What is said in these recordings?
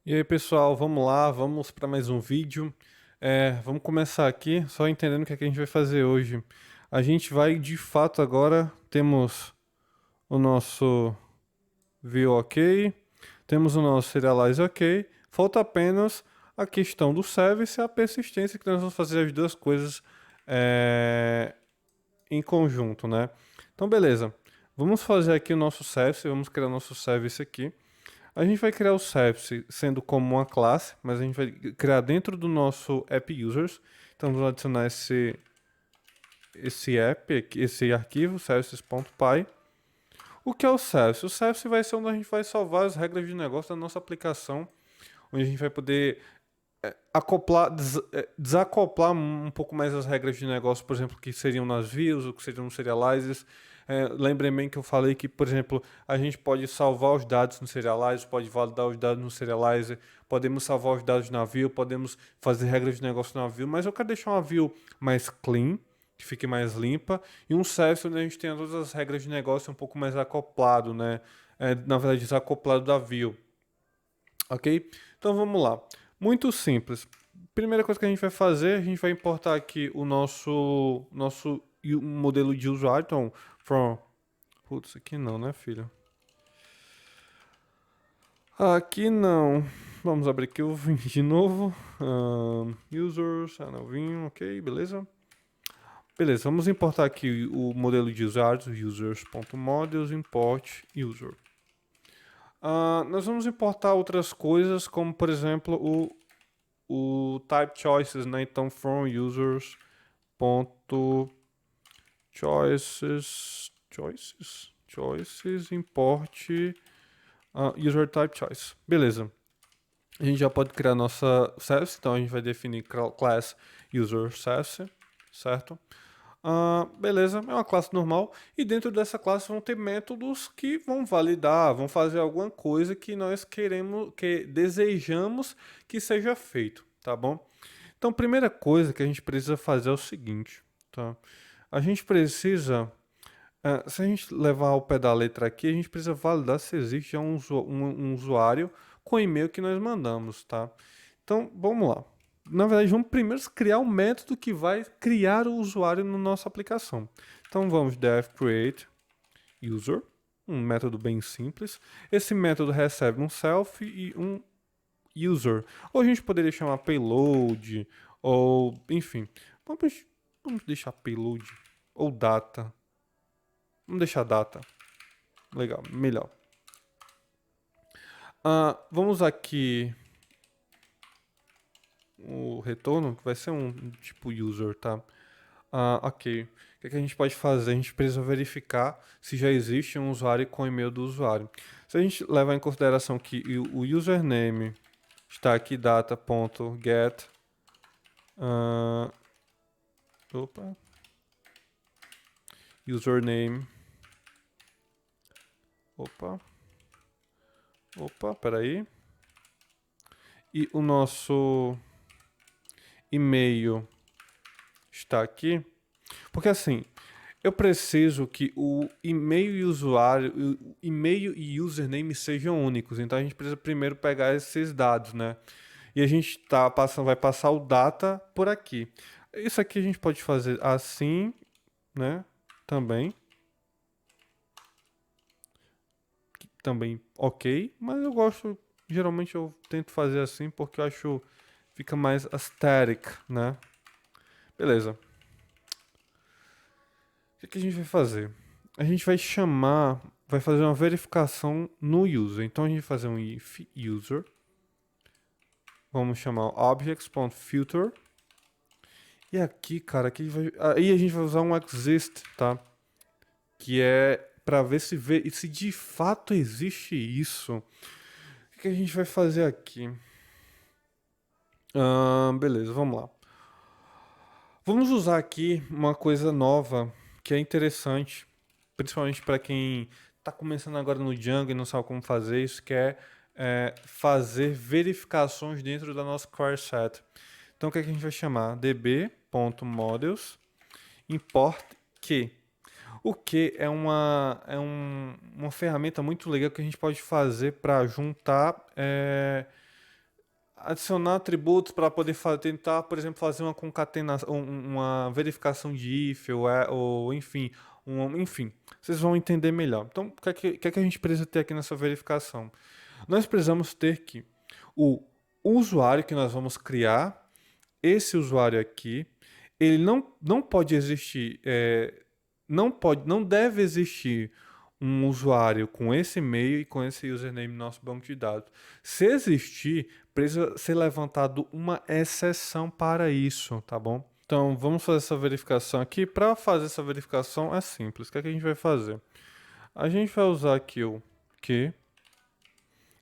E aí pessoal, vamos lá, vamos para mais um vídeo. Vamos começar aqui, só entendendo o que é que a gente vai fazer hoje. A gente vai de fato agora, temos o nosso view ok, temos o nosso serialize ok, falta apenas a questão do service e a persistência, que nós vamos fazer as duas coisas é, em conjunto, né? Então beleza, vamos fazer aqui o nosso service, vamos criar o nosso service aqui. A gente vai criar o service sendo como uma classe, mas a gente vai criar dentro do nosso app users. Então vamos adicionar esse app, esse arquivo, services.py. O que é o service? O service vai ser onde a gente vai salvar as regras de negócio da nossa aplicação, onde a gente vai poder desacoplar um pouco mais as regras de negócio, por exemplo, que seriam nas views, ou que seriam nos serializers. Lembrem bem que eu falei que, por exemplo, a gente pode salvar os dados no serializer, pode validar os dados no serializer, podemos salvar os dados na view, podemos fazer regras de negócio na view, mas eu quero deixar uma view mais clean, que fique mais limpa, e um service onde a gente tenha todas as regras de negócio um pouco mais acoplado, né? Na verdade, desacoplado da view. Ok? Então vamos lá. Muito simples. Primeira coisa que a gente vai fazer, a gente vai importar aqui o nosso modelo de usuário. Então, putz, aqui não, né, filho? Aqui não. Vamos abrir aqui o de novo. Users, novinho, ok, beleza. Beleza, vamos importar aqui o modelo de usuários, users.models, import user. Nós vamos importar outras coisas, como por exemplo o type choices, né? Então from users ponto choices import user type choice. Beleza. A gente já pode criar nossa service, então a gente vai definir class user service, certo? Beleza, é uma classe normal e dentro dessa classe vão ter métodos que vão validar, vão fazer alguma coisa que nós queremos, que desejamos que seja feito, tá bom? Então, primeira coisa que a gente precisa fazer é o seguinte, tá? A gente precisa, se a gente levar ao pé da letra aqui, a gente precisa validar se existe já um usuário com o e-mail que nós mandamos, tá? Então, vamos lá. Na verdade, vamos primeiro criar um método que vai criar o usuário na nossa aplicação. Então, vamos def create user, um método bem simples. Esse método recebe um self e um user. Ou a gente poderia chamar payload, ou enfim. Vamos deixar payload ou data. Vamos deixar data. Legal, melhor. Vamos aqui o retorno, que vai ser um tipo user, tá? Ok. O que é que a gente pode fazer? A gente precisa verificar se já existe um usuário com o e-mail do usuário. Se a gente levar em consideração que o username está aqui data.get opa, username peraí, e o nosso e-mail está aqui, porque assim, eu preciso que o e-mail e usuário, o e-mail e username sejam únicos. Então a gente precisa primeiro pegar esses dados, né? E a gente vai passar o data por aqui. Isso aqui a gente pode fazer assim, né? Também ok, mas eu gosto, geralmente eu tento fazer assim porque eu acho fica mais aesthetic, né? Beleza. O que a gente vai fazer? A gente vai fazer uma verificação no user. Então a gente vai fazer um if user. Vamos chamar objects.filter. E aqui, cara, aí a gente vai usar um exist, tá? Que é para ver se de fato existe isso. O que a gente vai fazer aqui? Beleza, vamos lá. Vamos usar aqui uma coisa nova que é interessante, principalmente para quem está começando agora no Django e não sabe como fazer isso, que é fazer verificações dentro da nossa query set. Então, o que, é que a gente vai chamar? db.models import que. O que é uma ferramenta muito legal que a gente pode fazer para juntar adicionar atributos para poder tentar, por exemplo, fazer uma concatenação, uma verificação de if, ou enfim, enfim, vocês vão entender melhor. Então, o que é que a gente precisa ter aqui nessa verificação? Nós precisamos ter que o usuário que nós vamos criar, esse usuário aqui, ele não pode existir, não deve existir um usuário com esse e-mail e com esse username no nosso banco de dados. Se existir, precisa ser levantado uma exceção para isso, tá bom? Então, vamos fazer essa verificação aqui. Para fazer essa verificação é simples. O que é que a gente vai fazer? A gente vai usar aqui o que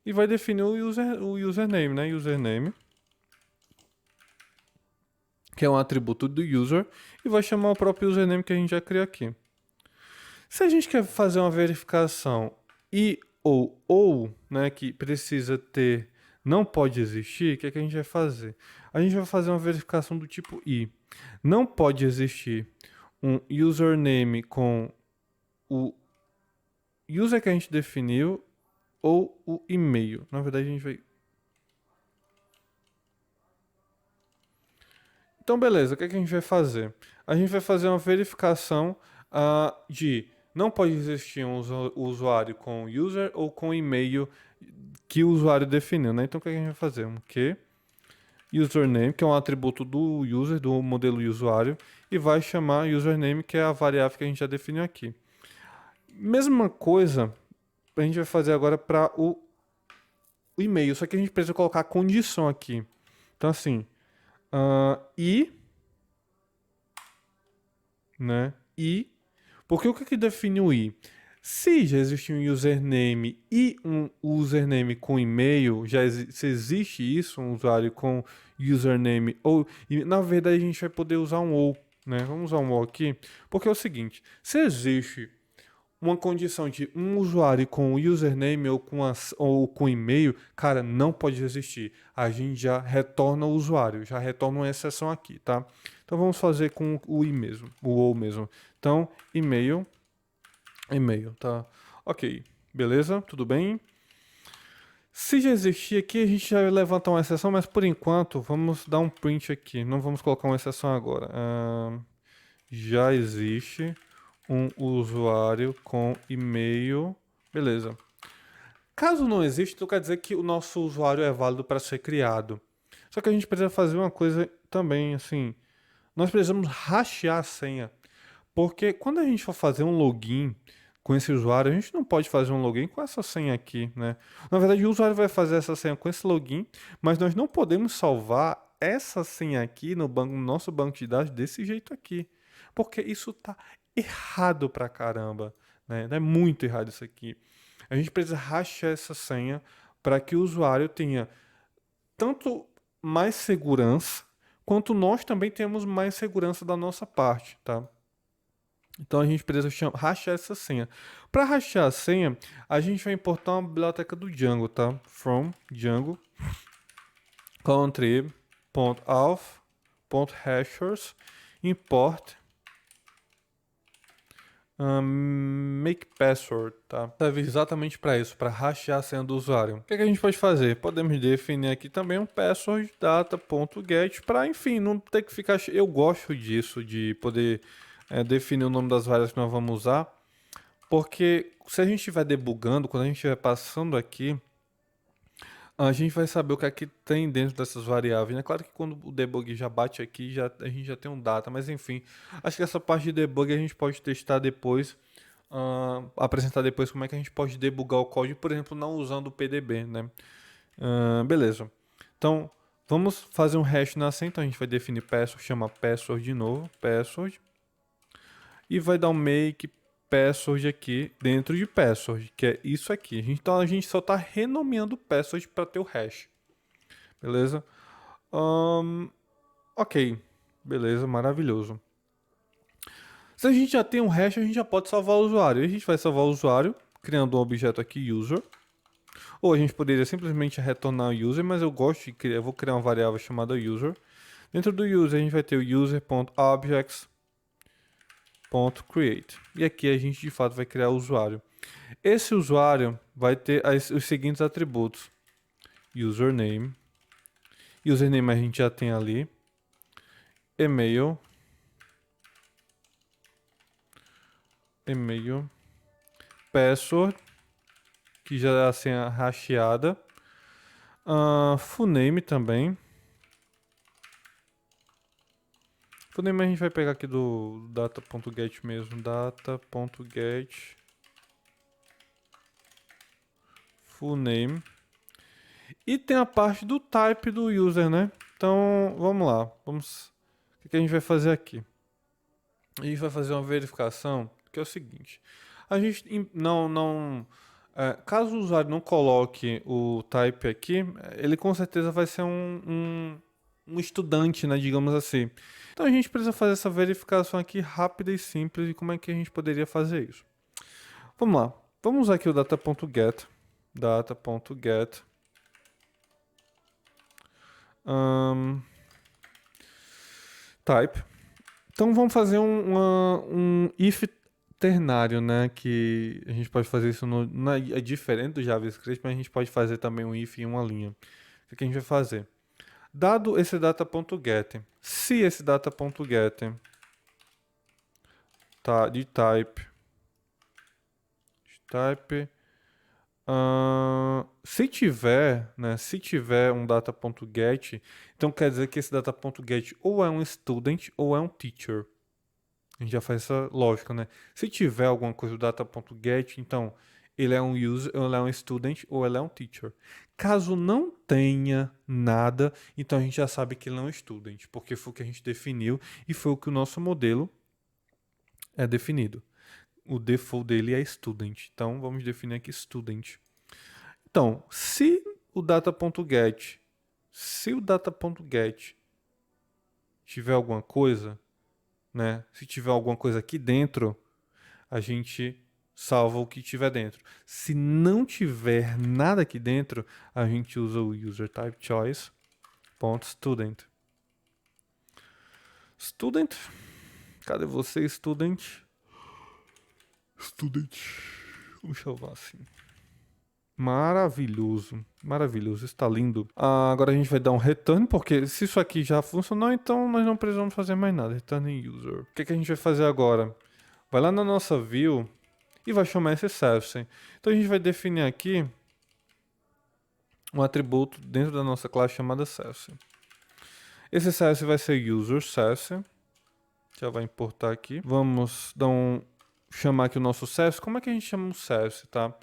e vai definir o username, né? Username, que é um atributo do user, e vai chamar o próprio username que a gente já criou aqui. Se a gente quer fazer uma verificação ou, né, que precisa ter, não pode existir, o que é que a gente vai fazer? A gente vai fazer uma verificação do tipo i. Não pode existir um username com o user que a gente definiu ou o e-mail. Na verdade, a gente vai... Então, beleza, o que é que a gente vai fazer? A gente vai fazer uma verificação de não pode existir um usuário com user ou com e-mail que o usuário definiu, né? Então, o que é que a gente vai fazer? Um que username, que é um atributo do user, do modelo usuário, e vai chamar username, que é a variável que a gente já definiu aqui. Mesma coisa a gente vai fazer agora para o e-mail, só que a gente precisa colocar a condição aqui. Então, assim, e, né? E, porque o que define o i? Se já existe um username e um username com e-mail, se existe isso, um usuário com username ou, e na verdade a gente vai poder usar um ou, né? Vamos usar um ou aqui, porque é o seguinte, se existe uma condição de um usuário com username ou com e-mail, cara, não pode existir. A gente já retorna o usuário, já retorna uma exceção aqui, tá? Então vamos fazer com o i mesmo, o ou mesmo. Então, e-mail, tá? Ok, beleza? Tudo bem? Se já existir aqui, a gente já vai levantar uma exceção, mas por enquanto, vamos dar um print aqui. Não vamos colocar uma exceção agora. Já existe um usuário com e-mail. Beleza. Caso não exista, então quer dizer que o nosso usuário é válido para ser criado. Só que a gente precisa fazer uma coisa também, assim. Nós precisamos hashear a senha. Porque quando a gente for fazer um login com esse usuário, a gente não pode fazer um login com essa senha aqui, né? Na verdade, o usuário vai fazer essa senha com esse login, mas nós não podemos salvar essa senha aqui no nosso banco de dados desse jeito aqui. Porque isso tá errado pra caramba, né? É muito errado isso aqui. A gente precisa hashear essa senha para que o usuário tenha tanto mais segurança, quanto nós também temos mais segurança da nossa parte, tá? Então a gente precisa hashear essa senha. Para hashear a senha, a gente vai importar uma biblioteca do Django, tá? From Django contrib.auth.hashers import make password, tá? Serve exatamente para isso, para hashear a senha do usuário. O que a gente pode fazer? Podemos definir aqui também um password data.get para, enfim, não ter que ficar... Eu gosto disso, de poder definir o nome das variáveis que nós vamos usar, porque se a gente estiver debugando, quando a gente estiver passando aqui, a gente vai saber o que é que tem dentro dessas variáveis. É claro que quando o debug já bate aqui, a gente já tem um data, mas enfim, acho que essa parte de debug a gente pode testar depois, apresentar depois como é que a gente pode debugar o código, por exemplo, não usando o PDB, né? Beleza. Então, vamos fazer um hash na senha, então a gente vai definir password, chama password de novo, password, e vai dar um make password aqui dentro de password, que é isso aqui. Então a gente só está renomeando o password para ter o hash. Beleza? Ok. Beleza, maravilhoso. Se a gente já tem um hash, a gente já pode salvar o usuário. A gente vai salvar o usuário, criando um objeto aqui, user. Ou a gente poderia simplesmente retornar o user, mas eu gosto de criar, eu vou criar uma variável chamada user. Dentro do user, a gente vai ter o user.objects.create. E aqui a gente de fato vai criar o usuário. Esse usuário vai ter os seguintes atributos: username, Username a gente já tem ali. E-mail. Password, que já é a senha hasheada. Full name também. Full name a gente vai pegar aqui do data.get mesmo. Data.get full name. E tem a parte do type do user, né? Então, vamos lá. O que a gente vai fazer aqui? A gente vai fazer uma verificação, que é o seguinte. A gente caso o usuário não coloque o type aqui, ele com certeza vai ser um estudante, né, digamos assim. Então a gente precisa fazer essa verificação aqui rápida e simples. E como é que a gente poderia fazer isso? Vamos lá. Vamos usar aqui o data.get. Data.get. Type. Então vamos fazer um if ternário, né? Que a gente pode fazer isso é diferente do JavaScript, mas a gente pode fazer também um if em uma linha. O que a gente vai fazer? Dado esse data.get, se esse data.get tá de type se tiver, né, se tiver um data.get, então quer dizer que esse data.get ou é um student ou é um teacher. A gente já faz essa lógica, né? Se tiver alguma coisa do data.get, então ele é um user, ele é um student ou ele é um teacher. Caso não tenha nada, então a gente já sabe que ele é um student, porque foi o que a gente definiu e foi o que o nosso modelo é definido. O default dele é student. Então vamos definir aqui student. Então, se o data.get tiver alguma coisa, né? Se tiver alguma coisa aqui dentro, a gente salva o que tiver dentro. Se não tiver nada aqui dentro, a gente usa o user type choice .student. Student, cadê você, student? Student, vamos salvar assim. Maravilhoso, maravilhoso, está lindo. Agora a gente vai dar um return, porque se isso aqui já funcionou, então nós não precisamos fazer mais nada. Return user. O que a gente vai fazer agora? Vai lá na nossa view e vai chamar esse service. Então a gente vai definir aqui um atributo dentro da nossa classe chamada service. Esse service vai ser user service. Já vai importar aqui. Vamos chamar aqui o nosso service. Como é que a gente chama o service, tá?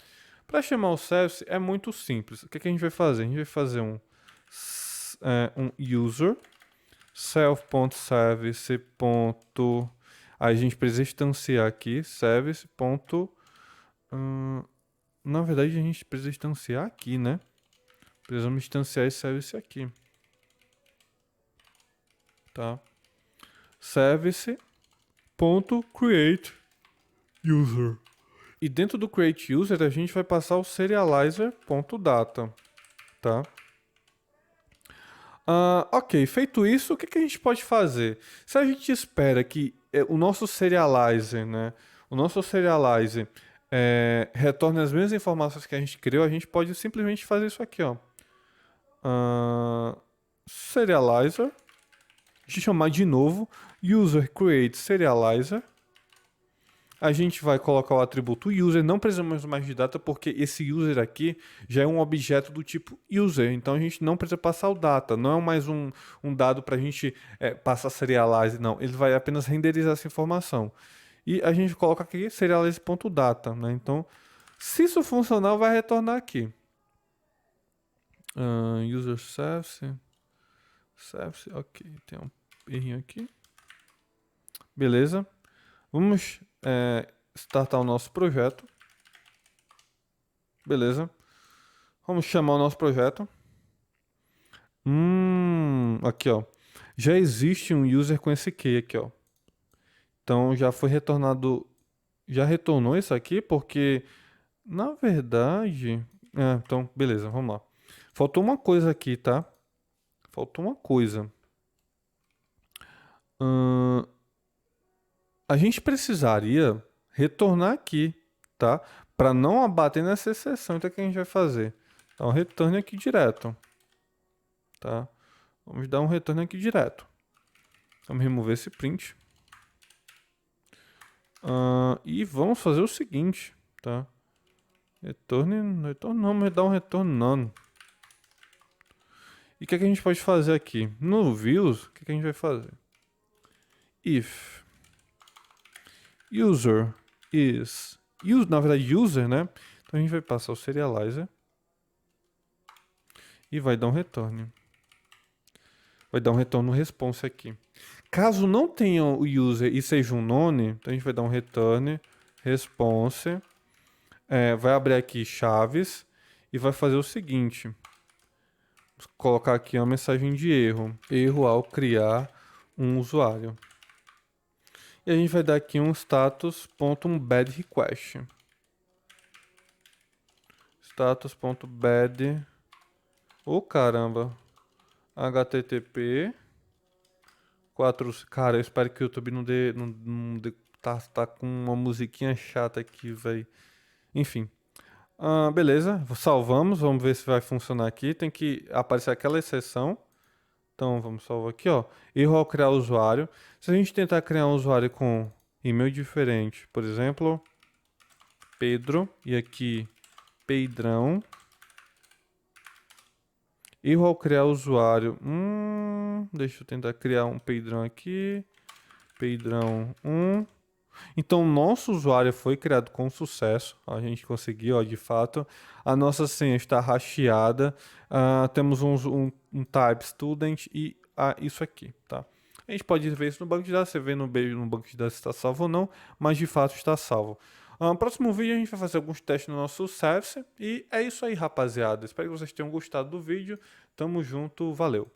Para chamar o service é muito simples. O que a gente vai fazer? A gente vai fazer um user self.service. Aí a gente precisa instanciar aqui service. Na verdade a gente precisa instanciar aqui, né? Precisamos instanciar esse service aqui. Tá? Service.create user. E dentro do create user a gente vai passar o serializer.data, tá? Ok, feito isso, o que a gente pode fazer? Se a gente espera que o nosso serializer, né? O nosso serializer retorne as mesmas informações que a gente criou, a gente pode simplesmente fazer isso aqui, ó. Serializer. Deixa eu chamar de novo user create serializer. A gente vai colocar o atributo user, não precisamos mais de data porque esse user aqui já é um objeto do tipo user, então a gente não precisa passar o data, não é mais um dado para a gente passar serialize, não, ele vai apenas renderizar essa informação. E a gente coloca aqui serialize.data, né? Então, se isso funcionar, vai retornar aqui. User service, ok, tem um errinho aqui. Beleza. Vamos startar o nosso projeto. Beleza. Vamos chamar o nosso projeto. Aqui, ó. Já existe um user com esse key aqui, ó. Então já foi retornado. Já retornou isso aqui porque, na verdade. Então, beleza, vamos lá. Faltou uma coisa aqui, tá? Faltou uma coisa. A gente precisaria retornar aqui, tá? Para não abater nessa exceção. Então, o que a gente vai fazer? Então, retorne aqui direto, tá? Vamos dar um retorno aqui direto. Vamos remover esse print. E vamos fazer o seguinte, tá? Retorno não, vamos dar um retorno none. E o que a gente pode fazer aqui? No views, o que a gente vai fazer? If user is, na verdade user, né? Então a gente vai passar o serializer e vai dar um retorno. Vai dar um retorno response aqui. Caso não tenha o user e seja um none, então a gente vai dar um return response. Vai abrir aqui chaves e vai fazer o seguinte. Vou colocar aqui uma mensagem de erro. Erro ao criar um usuário. E a gente vai dar aqui um status.bad_request. Status.bad. Caramba. HTTP 4. Cara, eu espero que o YouTube não dê. Tá com uma musiquinha chata aqui, velho. Enfim. Beleza, salvamos. Vamos ver se vai funcionar aqui. Tem que aparecer aquela exceção. Então vamos salvar aqui, ó. Erro ao criar usuário. Se a gente tentar criar um usuário com e-mail diferente, por exemplo, Pedro, e aqui Pedrão. Erro ao criar usuário. Deixa eu tentar criar um Pedrão aqui. Pedrão 1. Então, nosso usuário foi criado com sucesso. A gente conseguiu, ó, de fato. A nossa senha está hasheada. Temos um type student e isso aqui, tá? A gente pode ver isso no banco de dados. Você vê no banco de dados se está salvo ou não, mas de fato está salvo. No próximo vídeo a gente vai fazer alguns testes no nosso service. E é isso aí, rapaziada. Espero que vocês tenham gostado do vídeo. Tamo junto, valeu!